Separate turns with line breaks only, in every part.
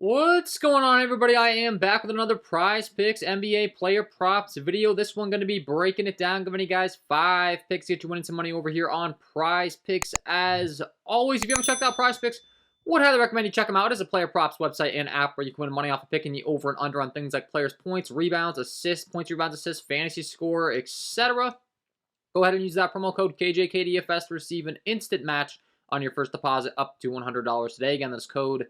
What's going on, everybody? I am back with another Prizepicks NBA player props video. This one going to be breaking it down, giving you guys 5 picks to get you winning some money over here on Prizepicks. As always, if you haven't checked out Prizepicks, would highly recommend you check them out. It is a player props website and app where you can win money off of picking the over and under on things like players' points, rebounds, assists, points, rebounds, assists, fantasy score, etc. Go ahead and use that promo code KJK DFS to receive an instant match on your first deposit up to $100 today. Again, that's code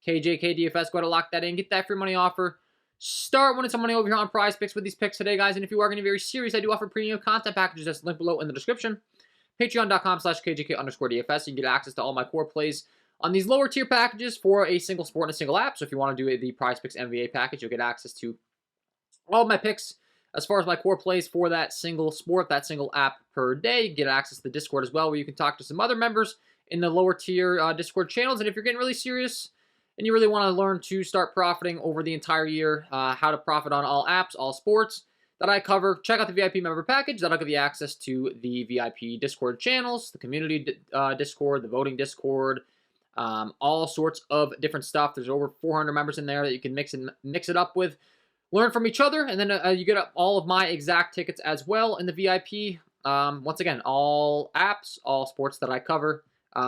KJK DFS. Go ahead and lock that in. Get that free money offer. Start winning some money over here on Prizepicks with these picks today, guys. And if you are going to be very serious, I do offer premium content packages. That's linked below in the description. Patreon.com/KJK_DFS. You can get access to all my core plays on these lower tier packages for a single sport and a single app. So if you want to do the Prizepicks NBA package, you'll get access to all of my picks as far as my core plays for that single sport, that single app per day. You get access to the Discord as well, where you can talk to some other members in the lower tier Discord channels. And if you're getting really serious and you really want to learn to start profiting over the entire year, how to profit on all apps, all sports that I cover, check out the VIP member package. That'll give you access to the VIP Discord channels, the community Discord, the voting Discord, all sorts of different stuff. There's over 400 members in there that you can mix it up with. Learn from each other, and then you get all of my exact tickets as well in the VIP. Once again, all apps, all sports that I cover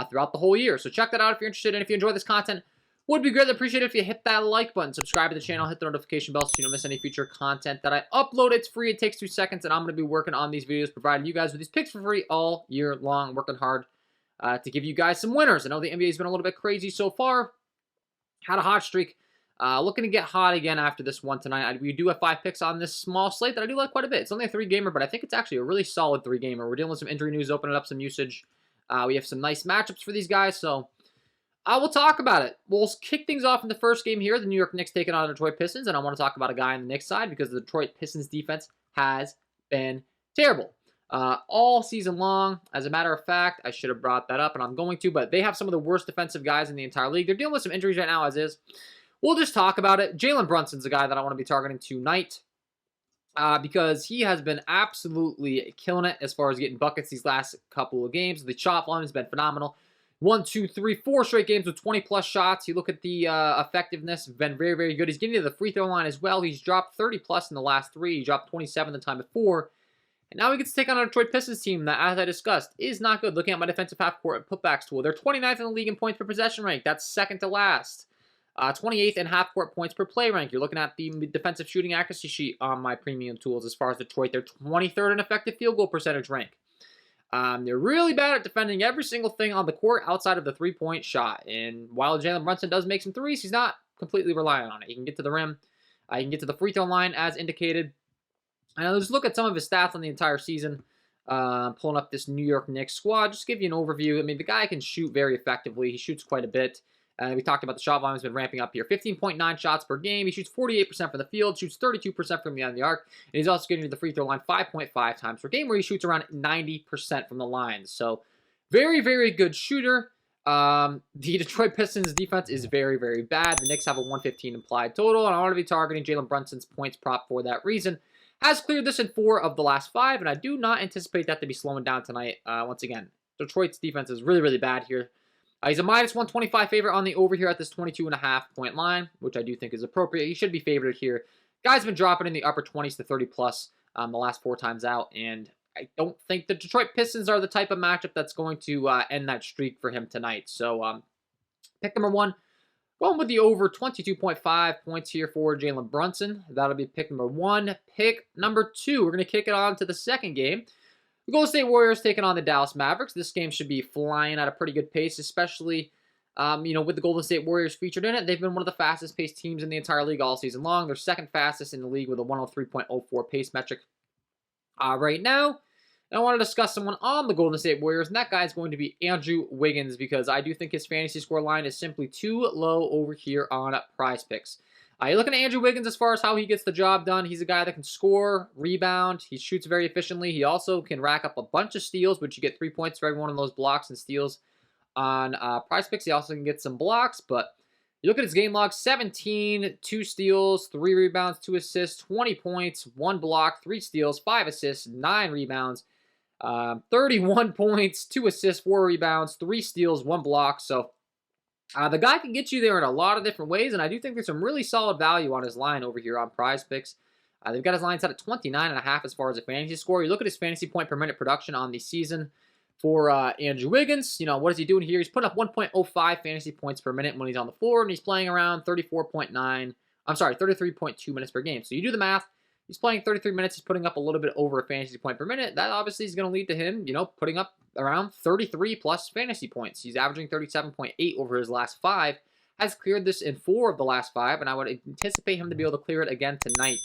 throughout the whole year. So check that out if you're interested, and if you enjoy this content, would be greatly appreciated if you hit that like button, subscribe to the channel, hit the notification bell so you don't miss any future content that I upload. It's free, it takes 2 seconds, and I'm going to be working on these videos, providing you guys with these picks for free all year long, working hard to give you guys some winners. I know the NBA has been a little bit crazy so far, had a hot streak. Looking to get hot again after this one tonight. We do have 5 picks on this small slate that I do like quite a bit. It's only a 3-gamer, but I think it's actually a really solid 3-gamer. We're dealing with some injury news, opening up some usage. We have some nice matchups for these guys, so we'll talk about it. We'll kick things off in the first game here. The New York Knicks taking on the Detroit Pistons, and I want to talk about a guy on the Knicks side because the Detroit Pistons defense has been terrible all season long. As a matter of fact, I should have brought that up, and I'm going to, but they have some of the worst defensive guys in the entire league. They're dealing with some injuries right now as is. We'll just talk about it. Jalen Brunson's a guy that I want to be targeting tonight because he has been absolutely killing it as far as getting buckets these last couple of games. The shot volume has been phenomenal. 1, 2, 3, 4 straight games with 20-plus shots. You look at the effectiveness, been very, very good. He's getting to the free throw line as well. He's dropped 30-plus in the last 3. He dropped 27 the time before. And now he gets to take on a Detroit Pistons team that, as I discussed, is not good. Looking at my defensive half-court putbacks tool, they're 29th in the league in points per possession rank. That's second to last. 28th in half-court points per play rank. You're looking at the defensive shooting accuracy sheet on my premium tools as far as Detroit. They're 23rd in effective field goal percentage rank. They're really bad at defending every single thing on the court outside of the three-point shot. And while Jalen Brunson does make some threes, he's not completely reliant on it. He can get to the rim. He can get to the free throw line as indicated. And let's look at some of his stats on the entire season. Pulling up this New York Knicks squad. Just give you an overview. I mean, the guy can shoot very effectively. He shoots quite a bit. We talked about the shot volume has been ramping up here. 15.9 shots per game. He shoots 48% from the field, shoots 32% from beyond the arc, and he's also getting to the free throw line 5.5 times per game, where he shoots around 90% from the line. So, very, very good shooter. The Detroit Pistons defense is very, very bad. The Knicks have a 115 implied total, and I want to be targeting Jalen Brunson's points prop for that reason. Has cleared this in 4 of the last 5, and I do not anticipate that to be slowing down tonight. Once again, Detroit's defense is really, really bad here. He's a minus 125 favorite on the over here at this 22.5 point line, which I do think is appropriate. He should be favored here. Guy's been dropping in the upper 20s to 30 plus the last 4 times out, and I don't think the Detroit Pistons are the type of matchup that's going to end that streak for him tonight. So pick number 1, going with the over 22.5 points here for Jalen Brunson. That'll be pick number 1. Pick number 2, we're going to kick it on to the second game. The Golden State Warriors taking on the Dallas Mavericks. This game should be flying at a pretty good pace, especially, with the Golden State Warriors featured in it. They've been one of the fastest-paced teams in the entire league all season long. They're second fastest in the league with a 103.04 pace metric right now. And I want to discuss someone on the Golden State Warriors, and that guy is going to be Andrew Wiggins because I do think his fantasy score line is simply too low over here on Prizepicks. You're looking at Andrew Wiggins as far as how he gets the job done. He's a guy that can score, rebound. He shoots very efficiently. He also can rack up a bunch of steals, which you get 3 points for every one of those blocks and steals on Prizepicks. He also can get some blocks, but you look at his game log, 17, 2 steals, 3 rebounds, 2 assists, 20 points, 1 block, 3 steals, 5 assists, 9 rebounds, 31 points, 2 assists, 4 rebounds, 3 steals, 1 block. So The guy can get you there in a lot of different ways, and I do think there's some really solid value on his line over here on Prizepicks. They've got his line set at 29.5 as far as a fantasy score. You look at his fantasy point per minute production on the season for Andrew Wiggins. You know, what is he doing here? He's putting up 1.05 fantasy points per minute when he's on the floor, and he's playing around 33.2 minutes per game. So you do the math. He's playing 33 minutes. He's putting up a little bit over a fantasy point per minute. That obviously is going to lead to him, you know, putting up around 33 plus fantasy points. He's averaging 37.8 over his last 5. Has cleared this in 4 of the last 5, and I would anticipate him to be able to clear it again tonight.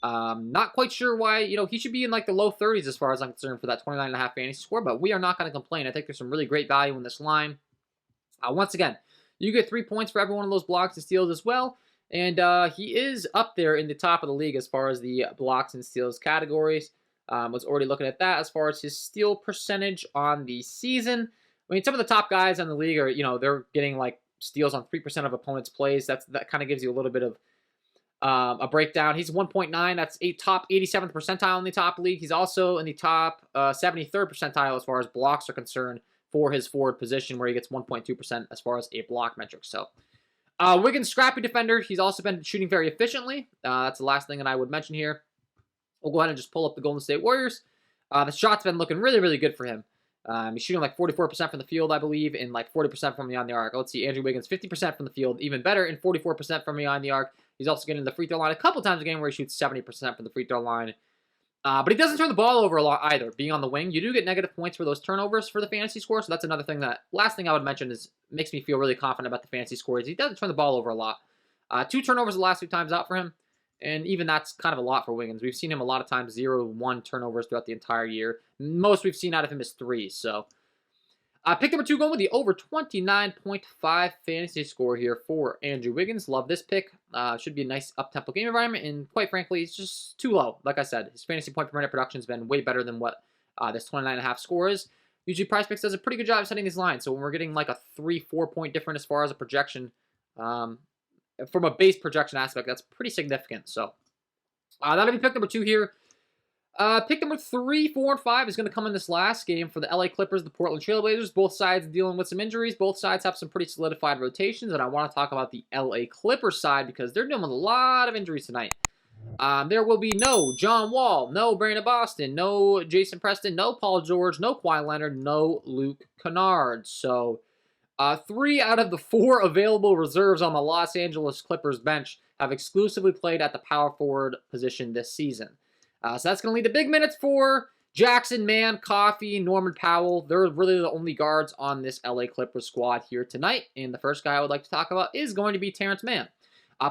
Not quite sure why, you know, he should be in like the low 30s as far as I'm concerned for that 29.5 fantasy score, but we are not going to complain. I think there's some really great value in this line. Once again, you get 3 points for every one of those blocks and steals as well. And he is up there in the top of the league as far as the blocks and steals categories. Was already looking at that as far as his steal percentage on the season. I mean, some of the top guys in the league are, you know, they're getting like steals on 3% of opponents' plays. That kind of gives you a little bit of a breakdown. He's 1.9. That's a top 87th percentile in the top league. He's also in the top 73rd percentile as far as blocks are concerned for his forward position, where he gets 1.2% as far as a block metric. So Wiggins, scrappy defender. He's also been shooting very efficiently. That's the last thing that I would mention here. We'll go ahead and just pull up the Golden State Warriors. The shot's been looking really, really good for him. He's shooting like 44% from the field, I believe, and like 40% from beyond the arc. Let's see, Andrew Wiggins, 50% from the field, even better, and 44% from beyond the arc. He's also getting the free throw line a couple times a game where he shoots 70% from the free throw line. But he doesn't turn the ball over a lot either, being on the wing. You do get negative points for those turnovers for the fantasy score, so that's another thing that, last thing I would mention is, makes me feel really confident about the fantasy score, is he doesn't turn the ball over a lot. 2 turnovers the last 2 times out for him, and even that's kind of a lot for Wiggins. We've seen him a lot of times 0-1 turnovers throughout the entire year. Most we've seen out of him is 3, so. Pick number 2 going with the over 29.5 fantasy score here for Andrew Wiggins. Love this pick. Should be a nice up-tempo game environment, and quite frankly, it's just too low. Like I said, his fantasy point per minute production has been way better than what this 29.5 score is. Usually Prizepicks does a pretty good job of setting these lines, so when we're getting like a 3-4 point difference as far as a projection, from a base projection aspect, that's pretty significant. So that'll be pick number 2 here. Pick number 3, 4, and 5 is going to come in this last game for the LA Clippers, the Portland Trail Blazers. Both sides dealing with some injuries. Both sides have some pretty solidified rotations, and I want to talk about the LA Clippers side because they're dealing with a lot of injuries tonight. There will be no John Wall, no Brandon Boston, no Jason Preston, no Paul George, no Kawhi Leonard, no Luke Kennard. So 3 out of the 4 available reserves on the Los Angeles Clippers bench have exclusively played at the power forward position this season. So that's going to lead to big minutes for Jackson, Mann, Coffey, Norman Powell. They're really the only guards on this LA Clippers squad here tonight. And the first guy I would like to talk about is going to be Terrence Mann.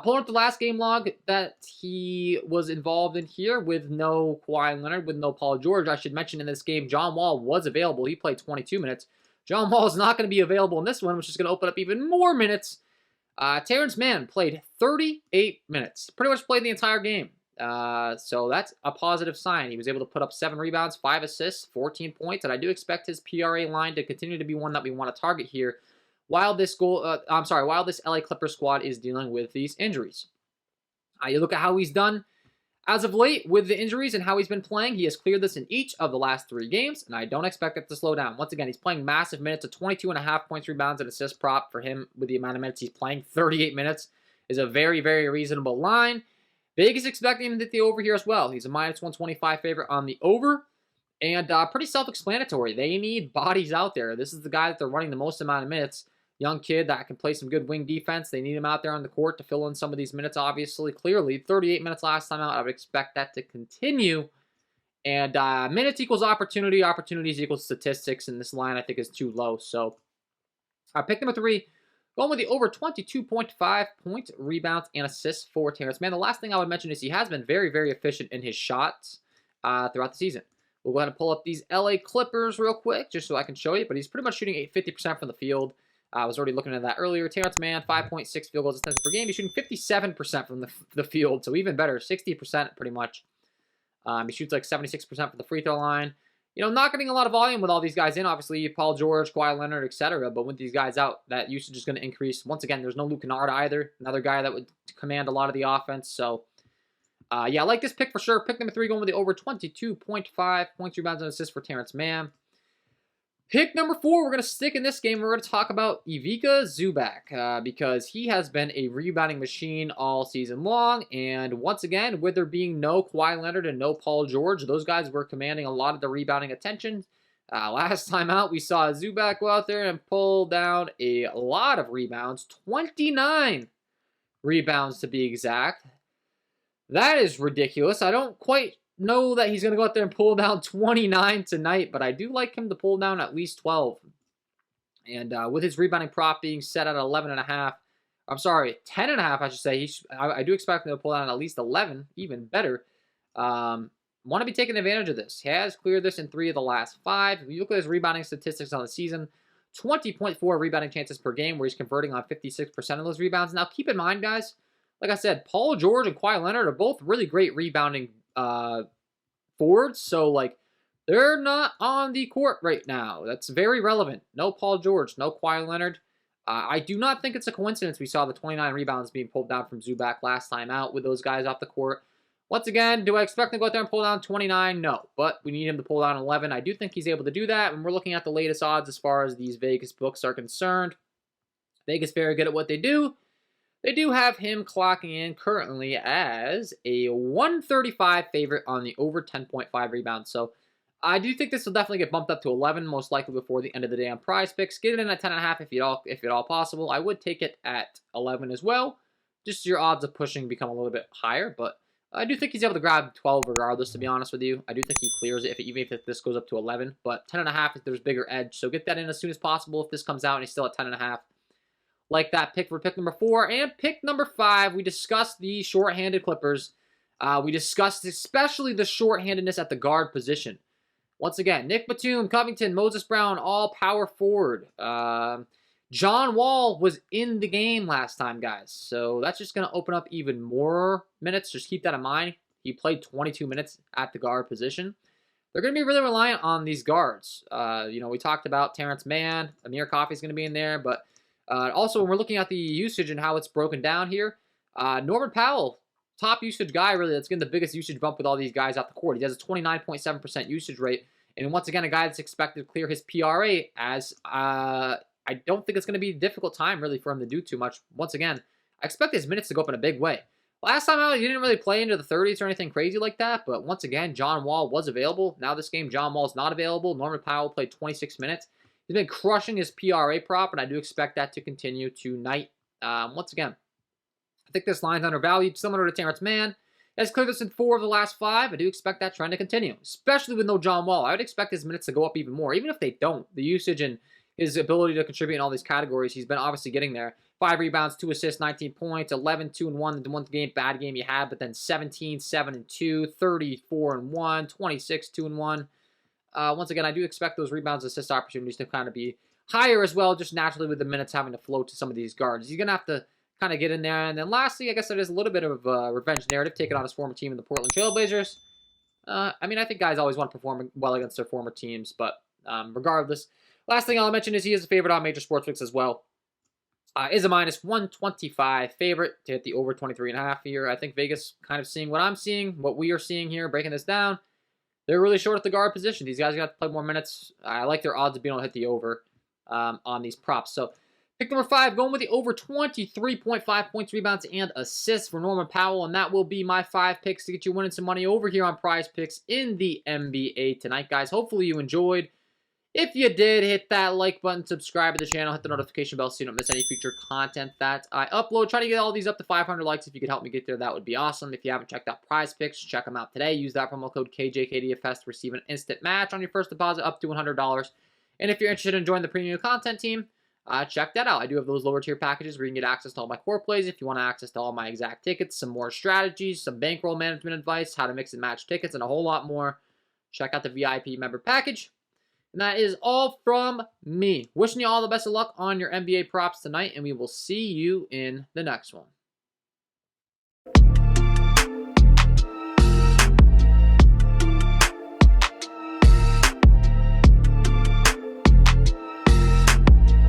Pulling up the last game log that he was involved in here with no Kawhi Leonard, with no Paul George. I should mention in this game, John Wall was available. He played 22 minutes. John Wall is not going to be available in this one, which is going to open up even more minutes. Terrence Mann played 38 minutes. Pretty much played the entire game. So that's a positive sign. He was able to put up 7 rebounds, 5 assists, 14 points, and I do expect his PRA line to continue to be one that we want to target here while this while this LA Clippers squad is dealing with these injuries. You look at how he's done as of late with the injuries and how he's been playing. He has cleared this in each of the last 3 games, and I don't expect it to slow down. Once again, he's playing massive minutes, of 22.5 points, rebounds, and assist prop for him with the amount of minutes he's playing. 38 minutes is a very, very reasonable line. Vegas expecting him to hit the over here as well. He's a minus 125 favorite on the over. And pretty self-explanatory. They need bodies out there. This is the guy that they're running the most amount of minutes. Young kid that can play some good wing defense. They need him out there on the court to fill in some of these minutes, obviously. Clearly, 38 minutes last time out. I would expect that to continue. And minutes equals opportunity. Opportunities equals statistics. And this line, I think, is too low. So I picked number 3. Going with the over 22.5 points, rebounds, and assists for Terrence Mann. The last thing I would mention is he has been very, very efficient in his shots throughout the season. We'll go ahead and pull up these LA Clippers real quick just so I can show you. But he's pretty much shooting 50% from the field. I was already looking at that earlier. Terrence Mann, 5.6 field goals attempted per game. He's shooting 57% from the field, so even better, 60% pretty much. He shoots like 76% from the free throw line. You know, not getting a lot of volume with all these guys in. Obviously, Paul George, Kawhi Leonard, etc. But with these guys out, that usage is going to increase. Once again, there's no Luke Kennard either. Another guy that would command a lot of the offense. So, yeah, I like this pick for sure. Pick number 3 going with the over 22.5 points, rebounds, and assists for Terrence Mann. Pick number 4, we're going to stick in this game. We're going to talk about Ivica Zubac because he has been a rebounding machine all season long. And once again, with there being no Kawhi Leonard and no Paul George, those guys were commanding a lot of the rebounding attention. Last time out, we saw Zubac go out there and pull down a lot of rebounds, 29 rebounds to be exact. That is ridiculous. I don't quite know that he's going to go out there and pull down 29 tonight, but I do like him to pull down at least 12. And with his rebounding prop being set at 11.5, I'm sorry, 10.5, I should say. I do expect him to pull down at least 11, even better. Want to be taking advantage of this. He has cleared this in 3 of the last 5. If you look at his rebounding statistics on the season, 20.4 rebounding chances per game, where he's converting on 56% of those rebounds. Now, keep in mind, guys, like I said, Paul George and Kawhi Leonard are both really great rebounding forwards. So, like, they're not on the court right now. That's very relevant. No Paul George, no Kawhi Leonard. I do not think it's a coincidence we saw the 29 rebounds being pulled down from Zubac last time out with those guys off the court. Once again, do I expect him to go out there and pull down 29? No, but we need him to pull down 11. I do think he's able to do that, and we're looking at the latest odds as far as these Vegas books are concerned. Vegas very good at what they do. They do have him clocking in currently as a 135 favorite on the over 10.5 rebounds. So I do think this will definitely get bumped up to 11, most likely before the end of the day on Prizepicks. Get it in at 10.5 if at all possible. I would take it at 11 as well. Just your odds of pushing become a little bit higher, but I do think he's able to grab 12 regardless, to be honest with you. I do think he clears it, even if this goes up to 11. But 10.5, there's bigger edge. So get that in as soon as possible if this comes out and he's still at 10.5. Like that pick for pick number 4. And pick number 5, we discussed the shorthanded Clippers. We discussed especially the shorthandedness at the guard position. Once again, Nick Batum, Covington, Moses Brown, all power forward. John Wall was in the game last time, guys. So that's just going to open up even more minutes. Just keep that in mind. He played 22 minutes at the guard position. They're going to be really reliant on these guards. We talked about Terrence Mann. Amir Coffey's going to be in there. But also, when we're looking at the usage and how it's broken down here, Norman Powell, top usage guy, really, that's getting the biggest usage bump with all these guys off the court. He has a 29.7% usage rate. And once again, a guy that's expected to clear his PRA as I don't think it's going to be a difficult time, really, for him to do too much. Once again, I expect his minutes to go up in a big way. Last time out, he didn't really play into the 30s or anything crazy like that, but once again, John Wall was available. Now this game, John Wall's not available. Norman Powell played 26 minutes. He's been crushing his PRA prop, and I do expect that to continue tonight. Once again, I think this line's undervalued, similar to Terrence Mann. He has cleared this in 4 of the last 5. I do expect that trend to continue, especially with no John Wall. I would expect his minutes to go up even more, even if they don't. The usage and his ability to contribute in all these categories, he's been obviously getting there. 5 rebounds, 2 assists, 19 points, 11, 2-1, the one game, bad game you had, but then 17, 7-2, 34-1, 26, 2-1. Once again, I do expect those rebounds, assist opportunities to kind of be higher as well, just naturally with the minutes having to flow to some of these guards. He's going to have to kind of get in there. And then lastly, I guess there is a little bit of a revenge narrative taken on his former team in the Portland Trailblazers. I think guys always want to perform well against their former teams, but regardless, last thing I'll mention is he is a favorite on major sportsbooks as well. Is a minus 125 favorite to hit the over 23.5 here. I think Vegas kind of seeing what I'm seeing, what we are seeing here, breaking this down. They're really short at the guard position. These guys got to play more minutes. I like their odds of being able to hit the over on these props. So pick number 5, going with the over 23.5 points, rebounds, and assists for Norman Powell. And that will be my 5 picks to get you winning some money over here on Prizepicks in the NBA tonight, guys. Hopefully you enjoyed. If you did, hit that like button, subscribe to the channel, hit the notification bell so you don't miss any future content that I upload. Try to get all these up to 500 likes. If you could help me get there, that would be awesome. If you haven't checked out Prizepicks, check them out today. Use that promo code KJK DFS to receive an instant match on your first deposit up to $100. And if you're interested in joining the premium content team, check that out. I do have those lower tier packages where you can get access to all my core plays. If you want access to all my exact tickets, some more strategies, some bankroll management advice, how to mix and match tickets, and a whole lot more, check out the VIP member package. And that is all from me. Wishing you all the best of luck on your NBA props tonight, and we will see you in the next one.